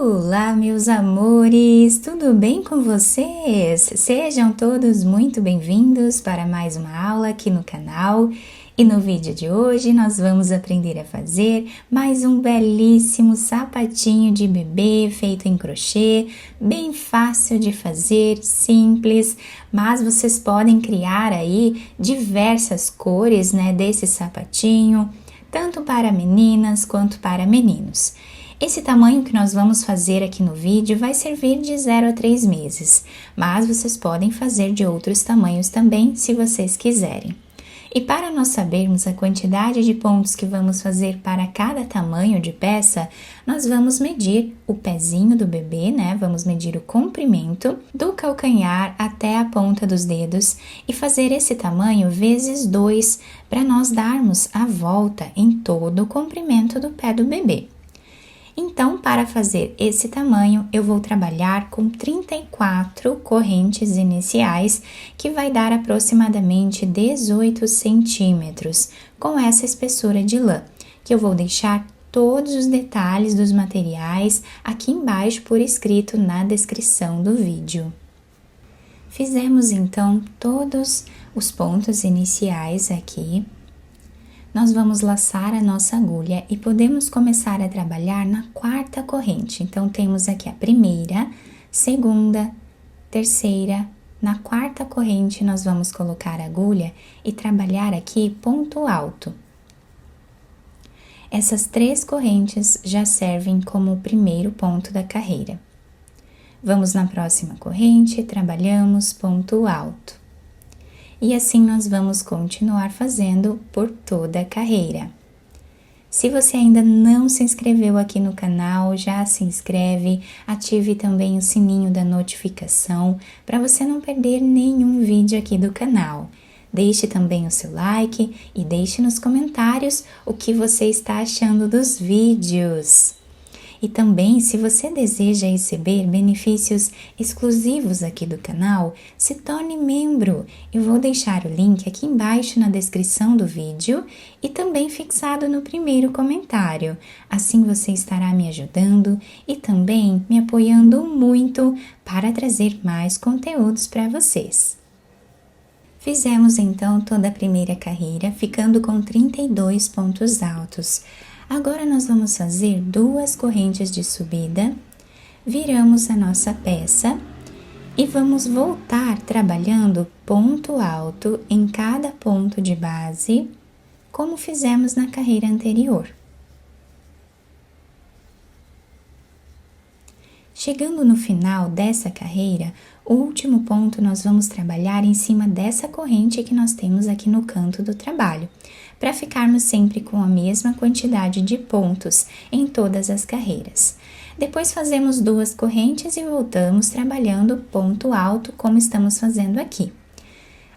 Olá, meus amores! Tudo bem com vocês? Sejam todos muito bem-vindos para mais uma aula aqui no canal. E no vídeo de hoje nós vamos aprender a fazer mais um belíssimo sapatinho de bebê feito em crochê, bem fácil de fazer, simples, mas vocês podem criar aí diversas cores, né, desse sapatinho, tanto para meninas quanto para meninos. Esse tamanho que nós vamos fazer aqui no vídeo vai servir de 0 a 3 meses, mas vocês podem fazer de outros tamanhos também, se vocês quiserem. E para nós sabermos a quantidade de pontos que vamos fazer para cada tamanho de peça, nós vamos medir o pezinho do bebê, né? Vamos medir o comprimento do calcanhar até a ponta dos dedos e fazer esse tamanho vezes 2 para nós darmos a volta em todo o comprimento do pé do bebê. Então, para fazer esse tamanho, eu vou trabalhar com 34 correntes iniciais, que vai dar aproximadamente 18 centímetros, com essa espessura de lã, que eu vou deixar todos os detalhes dos materiais aqui embaixo por escrito na descrição do vídeo. Fizemos então todos os pontos iniciais aqui. Nós vamos laçar a nossa agulha e podemos começar a trabalhar na quarta corrente. Então, temos aqui a primeira, segunda, terceira. Na quarta corrente, nós vamos colocar a agulha e trabalhar aqui ponto alto. Essas 3 correntes já servem como o primeiro ponto da carreira. Vamos na próxima corrente, trabalhamos ponto alto. E assim nós vamos continuar fazendo por toda a carreira. Se você ainda não se inscreveu aqui no canal, já se inscreve, ative também o sininho da notificação para você não perder nenhum vídeo aqui do canal. Deixe também o seu like e deixe nos comentários o que você está achando dos vídeos. E também, se você deseja receber benefícios exclusivos aqui do canal, se torne membro. Eu vou deixar o link aqui embaixo na descrição do vídeo e também fixado no primeiro comentário. Assim você estará me ajudando e também me apoiando muito para trazer mais conteúdos para vocês. Fizemos então toda a primeira carreira, ficando com 32 pontos altos. Agora, nós vamos fazer 2 correntes de subida, viramos a nossa peça e vamos voltar trabalhando ponto alto em cada ponto de base, como fizemos na carreira anterior. Chegando no final dessa carreira, o último ponto nós vamos trabalhar em cima dessa corrente que nós temos aqui no canto do trabalho, para ficarmos sempre com a mesma quantidade de pontos em todas as carreiras. Depois fazemos 2 correntes e voltamos trabalhando ponto alto, como estamos fazendo aqui.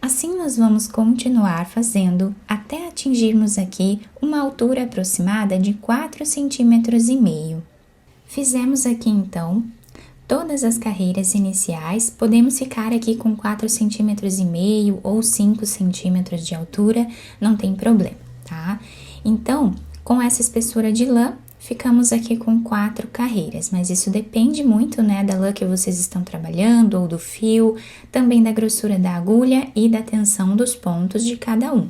Assim, nós vamos continuar fazendo até atingirmos aqui uma altura aproximada de 4,5 centímetros. Fizemos aqui, então, todas as carreiras iniciais, podemos ficar aqui com 4,5 centímetros ou 5 centímetros de altura, não tem problema, tá? Então, com essa espessura de lã, ficamos aqui com 4 carreiras, mas isso depende muito, né, da lã que vocês estão trabalhando ou do fio, também da grossura da agulha e da tensão dos pontos de cada um.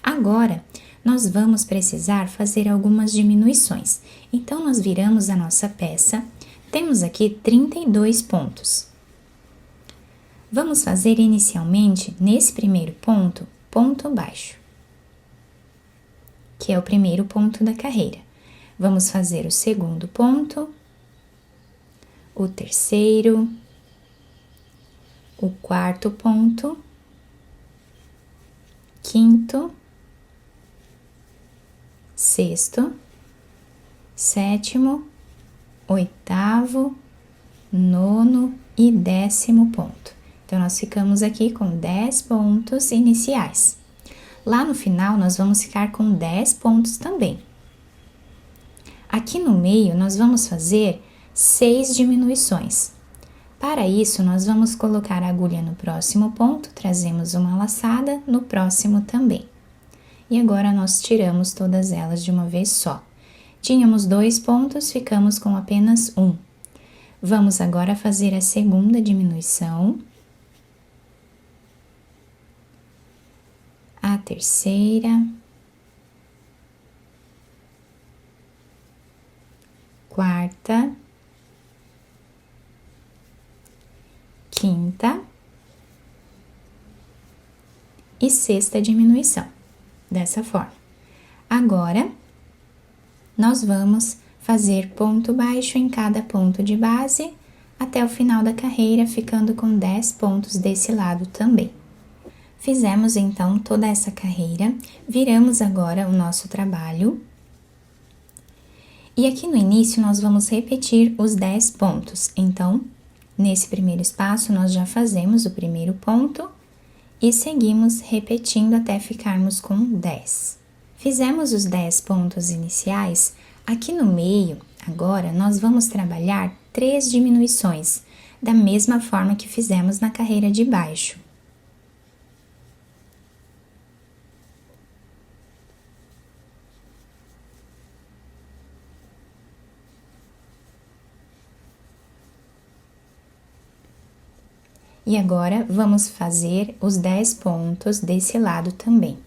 Agora, nós vamos precisar fazer algumas diminuições. Então, nós viramos a nossa peça. Temos aqui 32 pontos. Vamos fazer inicialmente, nesse primeiro ponto, ponto baixo, que é o primeiro ponto da carreira. Vamos fazer o segundo ponto, o terceiro, o quarto ponto, quinto, sexto, sétimo, oitavo, nono e 10º ponto. Então, nós ficamos aqui com 10 pontos iniciais. Lá no final, nós vamos ficar com 10 pontos também. Aqui no meio, nós vamos fazer 6 diminuições. Para isso, nós vamos colocar a agulha no próximo ponto, trazemos uma laçada no próximo também. E agora, nós tiramos todas elas de uma vez só. Tínhamos 2 pontos, ficamos com apenas 1. Vamos agora fazer a segunda diminuição. A terceira. Quarta. Quinta. E sexta diminuição, dessa forma. Agora, nós vamos fazer ponto baixo em cada ponto de base, até o final da carreira, ficando com 10 pontos desse lado também. Fizemos, então, toda essa carreira, viramos agora o nosso trabalho. E aqui no início, nós vamos repetir os 10 pontos. Então, nesse primeiro espaço, nós já fazemos o primeiro ponto e seguimos repetindo até ficarmos com 10. Fizemos os 10 pontos iniciais, aqui no meio, agora, nós vamos trabalhar 3 diminuições, da mesma forma que fizemos na carreira de baixo. E agora, vamos fazer os 10 pontos desse lado também.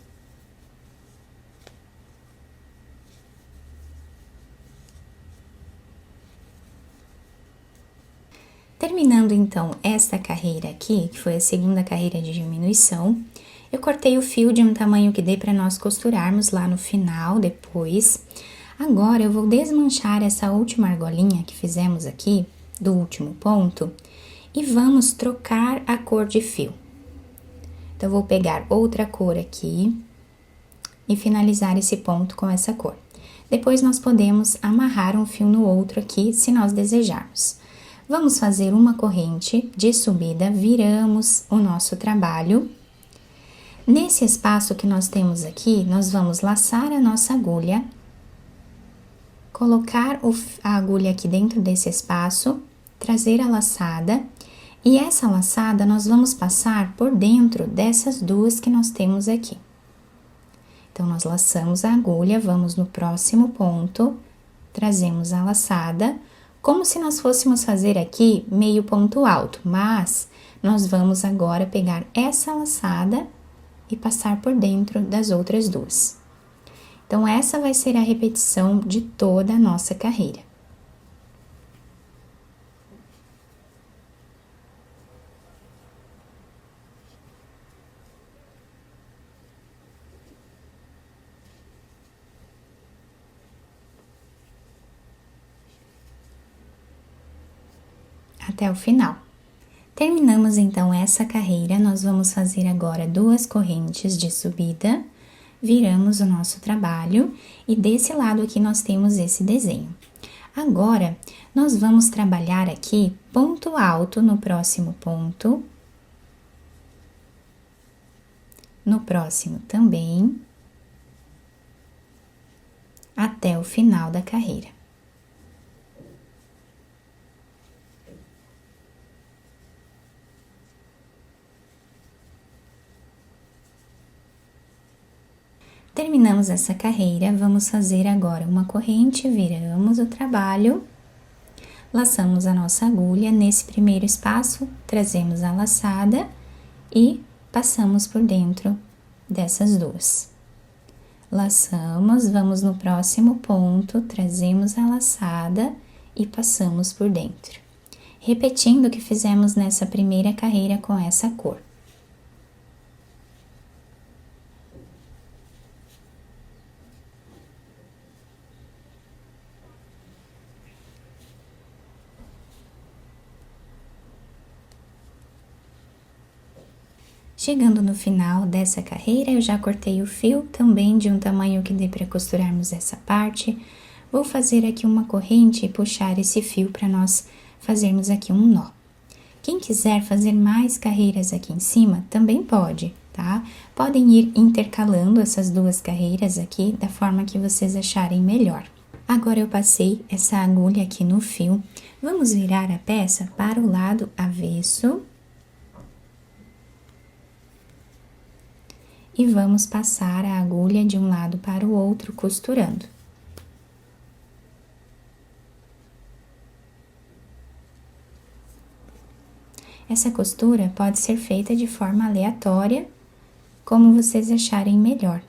Terminando, então, esta carreira aqui, que foi a segunda carreira de diminuição, eu cortei o fio de um tamanho que dê para nós costurarmos lá no final, depois. Agora, eu vou desmanchar essa última argolinha que fizemos aqui, do último ponto, e vamos trocar a cor de fio. Então, eu vou pegar outra cor aqui e finalizar esse ponto com essa cor. Depois, nós podemos amarrar um fio no outro aqui, se nós desejarmos. Vamos fazer uma corrente de subida, viramos o nosso trabalho. Nesse espaço que nós temos aqui, nós vamos laçar a nossa agulha, colocar a agulha aqui dentro desse espaço, trazer a laçada, e essa laçada nós vamos passar por dentro dessas duas que nós temos aqui. Então, nós laçamos a agulha, vamos no próximo ponto, trazemos a laçada, como se nós fôssemos fazer aqui meio ponto alto, mas nós vamos agora pegar essa laçada e passar por dentro das outras duas. Então, essa vai ser a repetição de toda a nossa carreira. Até o final. Terminamos então essa carreira, nós vamos fazer agora 2 correntes de subida, viramos o nosso trabalho e desse lado aqui nós temos esse desenho. Agora, nós vamos trabalhar aqui ponto alto no próximo ponto, no próximo também, até o final da carreira. Terminamos essa carreira, vamos fazer agora uma corrente, viramos o trabalho, laçamos a nossa agulha, nesse primeiro espaço, trazemos a laçada e passamos por dentro dessas duas. Laçamos, vamos no próximo ponto, trazemos a laçada e passamos por dentro. Repetindo o que fizemos nessa primeira carreira com essa cor. Chegando no final dessa carreira, eu já cortei o fio também de um tamanho que dê para costurarmos essa parte. Vou fazer aqui uma corrente e puxar esse fio para nós fazermos aqui um nó. Quem quiser fazer mais carreiras aqui em cima, também pode, tá? Podem ir intercalando essas duas carreiras aqui da forma que vocês acharem melhor. Agora, eu passei essa agulha aqui no fio. Vamos virar a peça para o lado avesso. E vamos passar a agulha de um lado para o outro, costurando. Essa costura pode ser feita de forma aleatória, como vocês acharem melhor.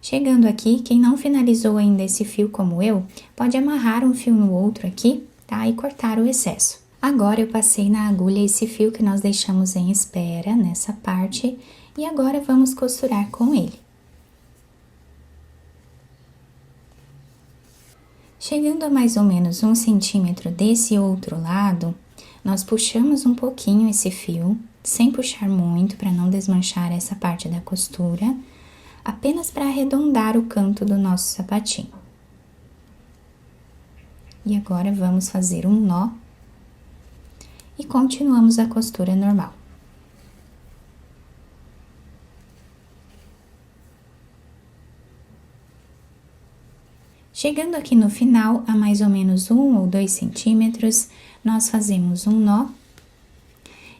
Chegando aqui, quem não finalizou ainda esse fio como eu, pode amarrar um fio no outro aqui, tá? E cortar o excesso. Agora eu passei na agulha esse fio que nós deixamos em espera nessa parte e agora vamos costurar com ele. Chegando a mais ou menos 1 centímetro desse outro lado, nós puxamos um pouquinho esse fio, sem puxar muito para não desmanchar essa parte da costura, apenas para arredondar o canto do nosso sapatinho. E agora vamos fazer um nó e continuamos a costura normal. Chegando aqui no final, a mais ou menos 1 ou 2 centímetros, nós fazemos um nó.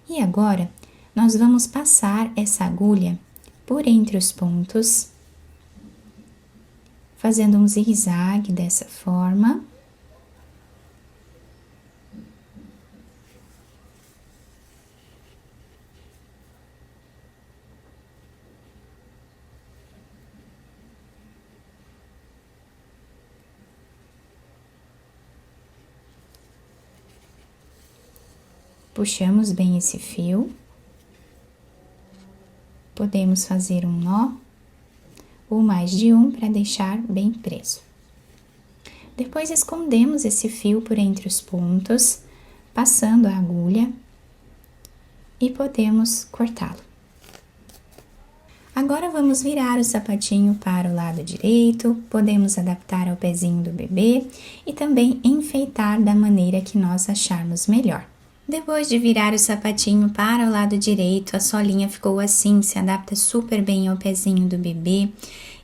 E agora, nós vamos passar essa agulha por entre os pontos, fazendo um zigue-zague dessa forma. Puxamos bem esse fio. Podemos fazer um nó ou mais de um para deixar bem preso. Depois escondemos esse fio por entre os pontos, passando a agulha e podemos cortá-lo. Agora vamos virar o sapatinho para o lado direito, podemos adaptar ao pezinho do bebê e também enfeitar da maneira que nós acharmos melhor. Depois de virar o sapatinho para o lado direito, a solinha ficou assim, se adapta super bem ao pezinho do bebê.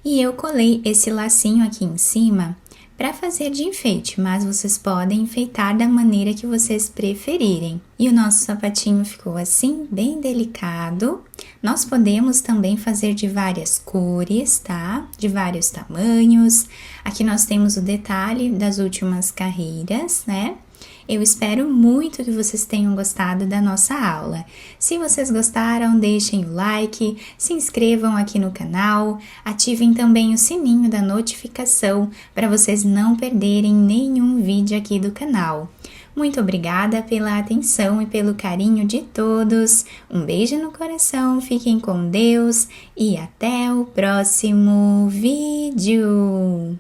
E eu colei esse lacinho aqui em cima para fazer de enfeite, mas vocês podem enfeitar da maneira que vocês preferirem. E o nosso sapatinho ficou assim, bem delicado. Nós podemos também fazer de várias cores, tá? De vários tamanhos. Aqui nós temos o detalhe das últimas carreiras, né? Eu espero muito que vocês tenham gostado da nossa aula. Se vocês gostaram, deixem o like, se inscrevam aqui no canal, ativem também o sininho da notificação para vocês não perderem nenhum vídeo aqui do canal. Muito obrigada pela atenção e pelo carinho de todos. Um beijo no coração, fiquem com Deus e até o próximo vídeo!